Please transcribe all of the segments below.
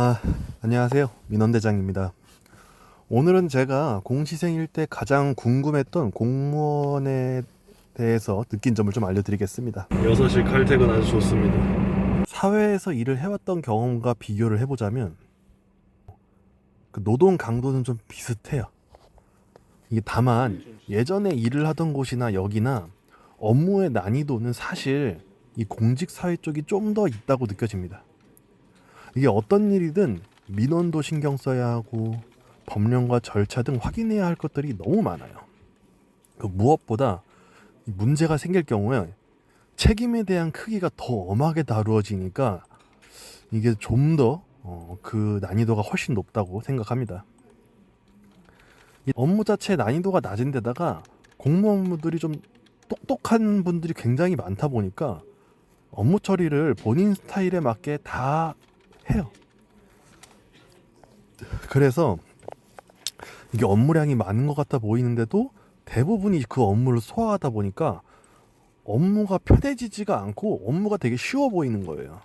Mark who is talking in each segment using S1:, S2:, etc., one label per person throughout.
S1: 아, 안녕하세요. 민원대장입니다. 오늘은 제가 공시생일 때 가장 궁금했던 공무원에 대해서 느낀 점을 좀 알려드리겠습니다. 6시 칼퇴근 아주 좋습니다. 사회에서 일을 해왔던 경험과 비교를 해보자면 그 노동 강도는 좀 비슷해요. 이게 다만 예전에 일을 하던 곳이나 여기나 업무의 난이도는 사실 이 공직사회 쪽이 좀 더 있다고 느껴집니다. 이게 어떤 일이든 민원도 신경 써야 하고 법령과 절차 등 확인해야 할 것들이 너무 많아요. 그 무엇보다 문제가 생길 경우에 책임에 대한 크기가 더 엄하게 다루어지니까 이게 좀 더 그 난이도가 훨씬 높다고 생각합니다. 이 업무 자체 난이도가 낮은 데다가 공무원분들이 좀 똑똑한 분들이 굉장히 많다 보니까 업무 처리를 본인 스타일에 맞게 다 해요. 그래서 이게 업무량이 많은 것 같아 보이는데도 대부분이 그 업무를 소화하다 보니까 업무가 편해지지가 않고 업무가 되게 쉬워 보이는 거예요.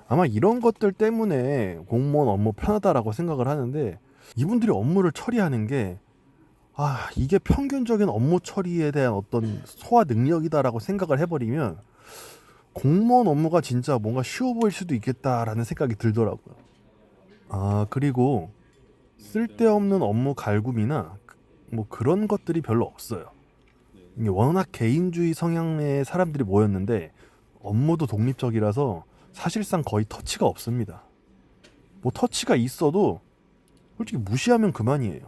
S1: 아마 이런 것들 때문에 공무원 업무 편하다라고 생각을 하는데, 이분들이 업무를 처리하는 게 이게 평균적인 업무 처리에 대한 어떤 소화 능력이다라고 생각을 해버리면 공무원 업무가 진짜 뭔가 쉬워 보일 수도 있겠다라는 생각이 들더라고요. 그리고 쓸데없는 업무 갈굼이나 뭐 그런 것들이 별로 없어요. 이게 워낙 개인주의 성향의 사람들이 모였는데 업무도 독립적이라서 사실상 거의 터치가 없습니다. 뭐 터치가 있어도 솔직히 무시하면 그만이에요.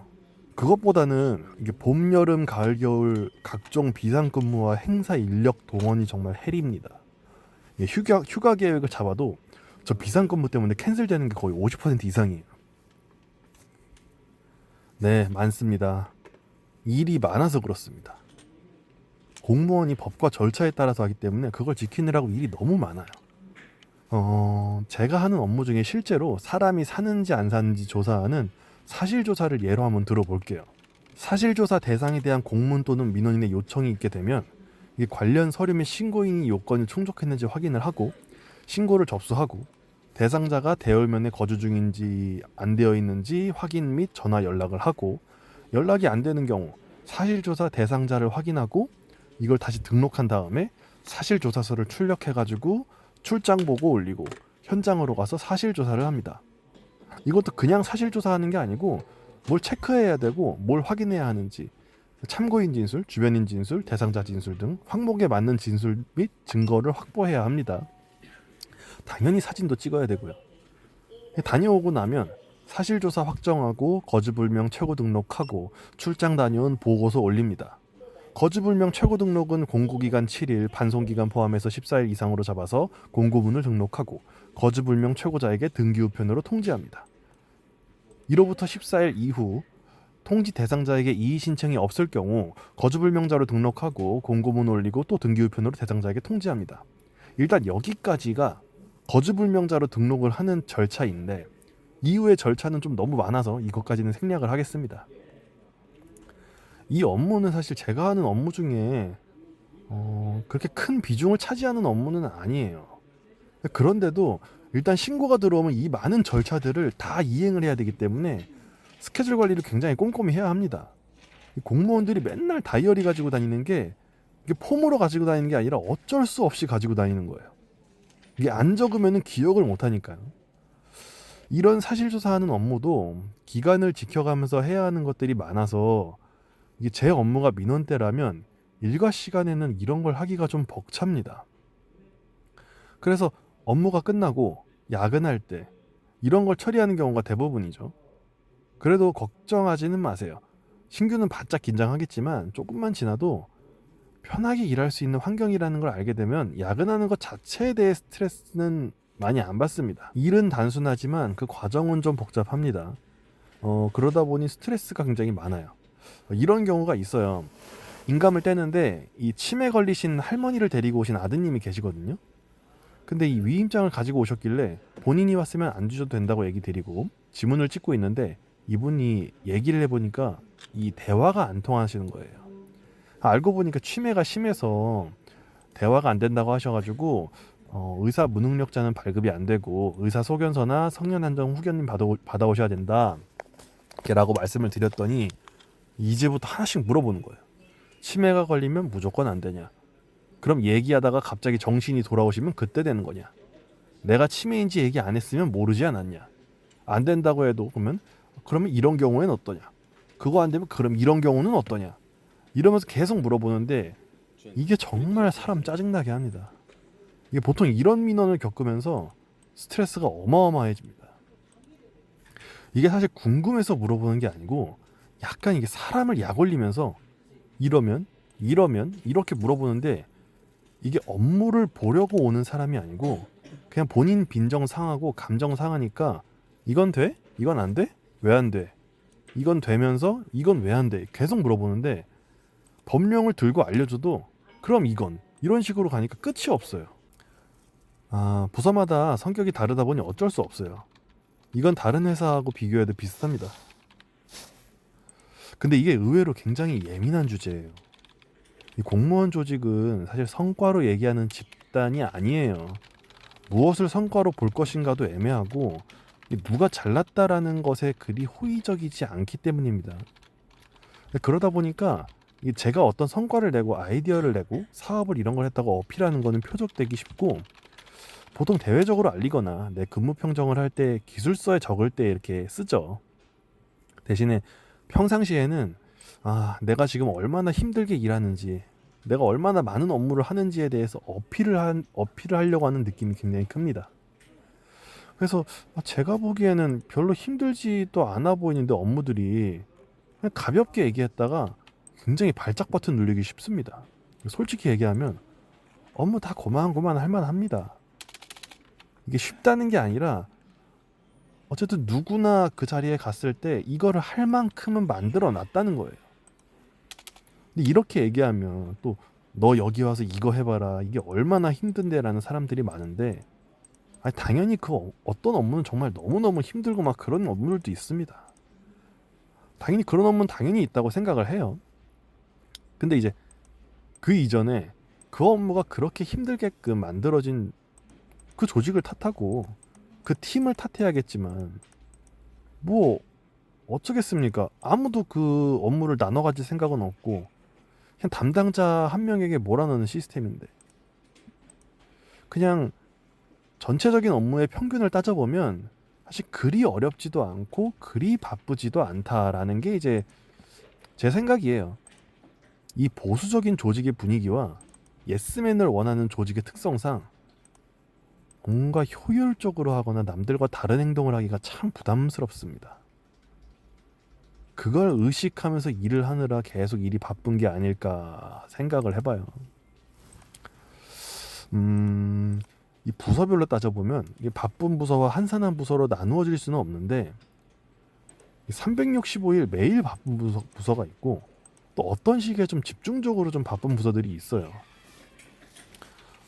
S1: 그것보다는 이게 봄, 여름, 가을, 겨울 각종 비상근무와 행사 인력 동원이 정말 헬입니다. 휴가 계획을 잡아도 저 비상근무 때문에 캔슬되는 게 거의 50% 이상이에요. 네, 많습니다. 일이 많아서 그렇습니다. 공무원이 법과 절차에 따라서 하기 때문에 그걸 지키느라고 일이 너무 많아요. 제가 하는 업무 중에 실제로 사람이 사는지 안 사는지 조사하는 사실조사를 예로 한번 들어볼게요. 사실조사 대상에 대한 공문 또는 민원인의 요청이 있게 되면 이 관련 서류 및 신고인이 요건을 충족했는지 확인을 하고 신고를 접수하고 대상자가 대월면에 거주 중인지 안 되어 있는지 확인 및 전화 연락을 하고, 연락이 안 되는 경우 사실조사 대상자를 확인하고 이걸 다시 등록한 다음에 사실조사서를 출력해가지고 출장 보고 올리고 현장으로 가서 사실조사를 합니다. 이것도 그냥 사실조사하는 게 아니고 뭘 체크해야 되고 뭘 확인해야 하는지, 참고인 진술, 주변인 진술, 대상자 진술 등 항목에 맞는 진술 및 증거를 확보해야 합니다. 당연히 사진도 찍어야 되고요. 다녀오고 나면 사실조사 확정하고 거주불명 최고 등록하고 출장 다녀온 보고서 올립니다. 거주불명 최고 등록은 공고기간 7일, 반송기간 포함해서 14일 이상으로 잡아서 공고문을 등록하고 거주불명 최고자에게 등기우편으로 통지합니다. 이로부터 14일 이후 통지 대상자에게 이의 신청이 없을 경우 거주불명자로 등록하고 공고문 올리고 또 등기우편으로 대상자에게 통지합니다. 일단 여기까지가 거주불명자로 등록을 하는 절차인데, 이후의 절차는 좀 너무 많아서 이것까지는 생략을 하겠습니다. 이 업무는 사실 제가 하는 업무 중에 그렇게 큰 비중을 차지하는 업무는 아니에요. 그런데도 일단 신고가 들어오면 이 많은 절차들을 다 이행을 해야 되기 때문에 스케줄 관리를 굉장히 꼼꼼히 해야 합니다. 이 공무원들이 맨날 다이어리 가지고 다니는 게 이게 폼으로 가지고 다니는 게 아니라 어쩔 수 없이 가지고 다니는 거예요. 이게 안 적으면 기억을 못 하니까요. 이런 사실조사하는 업무도 기간을 지켜가면서 해야 하는 것들이 많아서 이게 제 업무가 민원 때라면 일과 시간에는 이런 걸 하기가 좀 벅찹니다. 그래서 업무가 끝나고 야근할 때 이런 걸 처리하는 경우가 대부분이죠. 그래도 걱정하지는 마세요. 신규는 바짝 긴장하겠지만 조금만 지나도 편하게 일할 수 있는 환경이라는 걸 알게 되면 야근하는 것 자체에 대해 스트레스는 많이 안 받습니다. 일은 단순하지만 그 과정은 좀 복잡합니다. 그러다 보니 스트레스가 굉장히 많아요. 이런 경우가 있어요. 인감을 떼는데 이 치매 걸리신 할머니를 데리고 오신 아드님이 계시거든요. 근데 이 위임장을 가지고 오셨길래 본인이 왔으면 안 주셔도 된다고 얘기 드리고 지문을 찍고 있는데, 이분이 얘기를 해보니까 이 대화가 안 통하시는 거예요. 알고 보니까 치매가 심해서 대화가 안 된다고 하셔가지고 의사 무능력자는 발급이 안 되고 의사 소견서나 성년 한정 후견님 받아오셔야 된다 라고 말씀을 드렸더니 이제부터 하나씩 물어보는 거예요. 치매가 걸리면 무조건 안 되냐? 그럼 얘기하다가 갑자기 정신이 돌아오시면 그때 되는 거냐? 내가 치매인지 얘기 안 했으면 모르지 않았냐? 안 된다고 해도 그러면 이런 경우엔 어떠냐? 그거 안 되면 그럼 이런 경우는 어떠냐? 이러면서 계속 물어보는데 이게 정말 사람 짜증나게 합니다. 이게 보통 이런 민원을 겪으면서 스트레스가 어마어마해집니다. 이게 사실 궁금해서 물어보는 게 아니고 약간 이게 사람을 약 올리면서 이러면 이렇게 물어보는데 이게 업무를 보려고 오는 사람이 아니고 그냥 본인 빈정 상하고 감정 상하니까 이건 돼? 이건 안 돼? 왜 안 돼? 이건 되면서 이건 왜 안 돼? 계속 물어보는데 법령을 들고 알려줘도 그럼 이런 식으로 가니까 끝이 없어요. 부서마다 성격이 다르다 보니 어쩔 수 없어요. 이건 다른 회사하고 비교해도 비슷합니다. 근데 이게 의외로 굉장히 예민한 주제예요. 이 공무원 조직은 사실 성과로 얘기하는 집단이 아니에요. 무엇을 성과로 볼 것인가도 애매하고 누가 잘났다라는 것에 그리 호의적이지 않기 때문입니다. 그러다 보니까 제가 어떤 성과를 내고 아이디어를 내고 사업을 이런 걸 했다고 어필하는 거는 표적되기 쉽고 보통 대외적으로 알리거나 내 근무 평정을 할 때 기술서에 적을 때 이렇게 쓰죠. 대신에 평상시에는 내가 지금 얼마나 힘들게 일하는지 내가 얼마나 많은 업무를 하는지에 대해서 어필을 하려고 하는 느낌이 굉장히 큽니다. 그래서 제가 보기에는 별로 힘들지도 않아 보이는데 업무들이 그냥 가볍게 얘기했다가 굉장히 발작 버튼 누르기 쉽습니다. 솔직히 얘기하면 업무 다 고만고만 할만합니다. 이게 쉽다는 게 아니라 어쨌든 누구나 그 자리에 갔을 때 이거를 할 만큼은 만들어 놨다는 거예요. 근데 이렇게 얘기하면 또 너 여기 와서 이거 해봐라 이게 얼마나 힘든데 라는 사람들이 많은데 당연히 어떤 업무는 정말 너무너무 힘들고 막 그런 업무들도 있습니다. 당연히 그런 업무는 당연히 있다고 생각을 해요. 근데 이제 그 이전에 그 업무가 그렇게 힘들게끔 만들어진 그 조직을 탓하고 그 팀을 탓해야겠지만 뭐 어쩌겠습니까? 아무도 그 업무를 나눠 가질 생각은 없고 그냥 담당자 한 명에게 몰아넣는 시스템인데 그냥 전체적인 업무의 평균을 따져보면 사실 그리 어렵지도 않고 그리 바쁘지도 않다라는 게 이제 제 생각이에요. 이 보수적인 조직의 분위기와 예스맨을 원하는 조직의 특성상 뭔가 효율적으로 하거나 남들과 다른 행동을 하기가 참 부담스럽습니다. 그걸 의식하면서 일을 하느라 계속 일이 바쁜 게 아닐까 생각을 해봐요. 이 부서별로 따져보면 이 바쁜 부서와 한산한 부서로 나누어질 수는 없는데 365일 매일 바쁜 부서가 있고 또 어떤 시기에 좀 집중적으로 좀 바쁜 부서들이 있어요.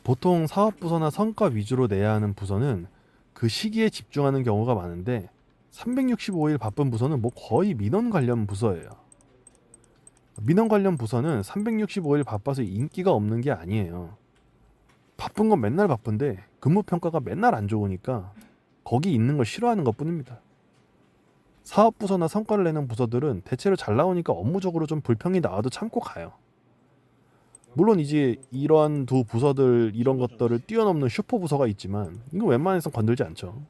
S1: 보통 사업부서나 성과 위주로 내야 하는 부서는 그 시기에 집중하는 경우가 많은데 365일 바쁜 부서는 뭐 거의 민원 관련 부서예요. 민원 관련 부서는 365일 바빠서 인기가 없는 게 아니에요. 바쁜 건 맨날 바쁜데 근무 평가가 맨날 안 좋으니까 거기 있는 걸 싫어하는 것 뿐입니다. 사업부서나 성과를 내는 부서들은 대체로 잘 나오니까 업무적으로 좀 불평이 나와도 참고 가요. 물론 이제 이러한 두 부서들 이런 것들을 뛰어넘는 슈퍼 부서가 있지만 이거 웬만해서 건들지 않죠.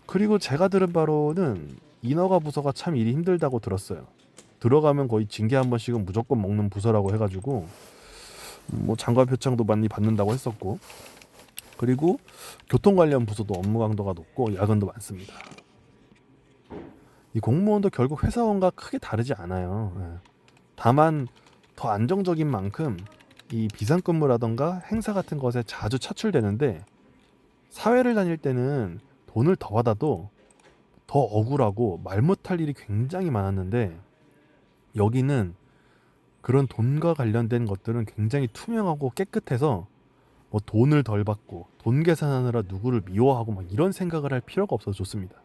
S1: 그리고 제가 들은 바로는 인허가 부서가 참 일이 힘들다고 들었어요. 들어가면 거의 징계 한 번씩은 무조건 먹는 부서라고 해가지고 뭐 장관 표창도 많이 받는다고 했었고 그리고 교통 관련 부서도 업무 강도가 높고 야근도 많습니다. 이 공무원도 결국 회사원과 크게 다르지 않아요. 다만 더 안정적인 만큼 이 비상근무라던가 행사 같은 것에 자주 차출되는데 사회를 다닐 때는 돈을 더 받아도 더 억울하고 말 못할 일이 굉장히 많았는데 여기는 그런 돈과 관련된 것들은 굉장히 투명하고 깨끗해서 뭐 돈을 덜 받고 돈 계산하느라 누구를 미워하고 막 이런 생각을 할 필요가 없어서 좋습니다.